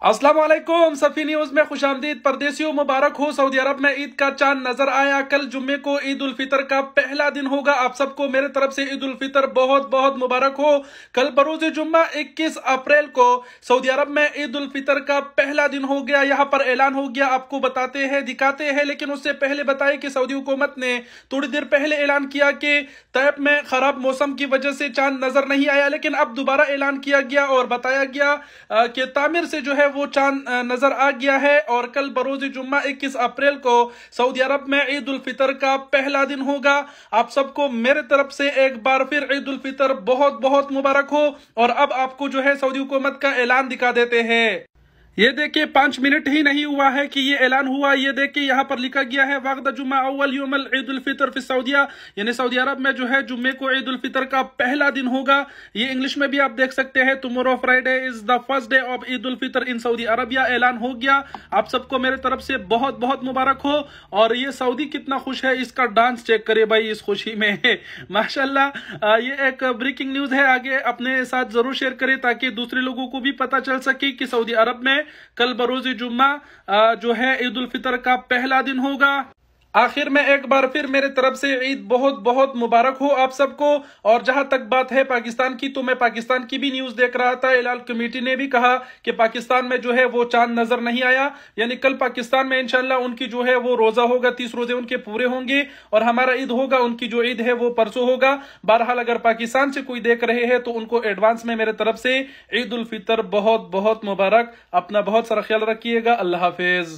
अस्सलाम वालेकुम। सफी न्यूज में खुशामदीद। परदेसियों मुबारक हो। सऊदी अरब में ईद का चांद नजर आया। कल जुम्मे को ईद उल फितर का पहला दिन होगा। आप सबको मेरे तरफ से ईद उल फितर बहुत बहुत मुबारक हो। कल बरोज जुम्मा 21 अप्रैल को सऊदी अरब में ईद उल फितर का पहला दिन हो गया। यहाँ पर ऐलान हो गया, आपको बताते हैं दिखाते हैं। लेकिन उससे पहले बताएं कि सऊदी हुकूमत ने थोड़ी देर पहले ऐलान किया कि तैब में खराब मौसम की वजह से चांद नजर नहीं आया, लेकिन अब दोबारा ऐलान किया गया और बताया गया कि तामीर से जो है वो चांद नजर आ गया है। और कल बरोज जुम्मा 21 अप्रैल को सऊदी अरब में ईद उल फितर का पहला दिन होगा। आप सबको मेरे तरफ से एक बार फिर ईद उल फितर बहुत बहुत मुबारक हो। और अब आपको जो है सऊदी हुकूमत का ऐलान दिखा देते हैं। ये देखिए 5 मिनट ही नहीं हुआ है कि ये ऐलान हुआ। ये देखिए यहाँ पर लिखा गया है वक्त जुम्मा अव्वल यौमल ईद उल फितर फिस सऊदिया, यानी सऊदी अरब में जो है जुम्मे को ईद उल फितर का पहला दिन होगा। ये इंग्लिश में भी आप देख सकते हैं, tomorrow Friday is the first day of Eid ul Fitr in Saudi Arabia. ऐलान हो गया। आप सबको मेरे तरफ से बहुत बहुत मुबारक हो। और ये सऊदी कितना खुश है, इसका डांस चेक करे भाई इस खुशी में माशाल्लाह। ये एक ब्रेकिंग न्यूज है, आगे अपने साथ जरूर शेयर करें ताकि दूसरे लोगों को भी पता चल सके कि सऊदी अरब में कल बरोज जुम्मा जो है ईद उल फितर का पहला दिन होगा। आखिर में एक बार फिर मेरे तरफ से ईद बहुत बहुत मुबारक हो आप सबको। और जहां तक बात है पाकिस्तान की, तो मैं पाकिस्तान की भी न्यूज देख रहा था। हिलाल कमेटी ने भी कहा कि पाकिस्तान में जो है वो चांद नजर नहीं आया, यानी कल पाकिस्तान में इंशाल्लाह उनकी जो है वो रोजा होगा, 30 रोजे उनके पूरे होंगे और हमारा ईद होगा, उनकी जो ईद है वो परसों होगा। बहरहाल अगर पाकिस्तान से कोई देख रहे हैं तो उनको एडवांस में मेरे तरफ से ईद उल फितर बहुत बहुत मुबारक। अपना बहुत सारा ख्याल रखिएगा। अल्लाह हाफिज।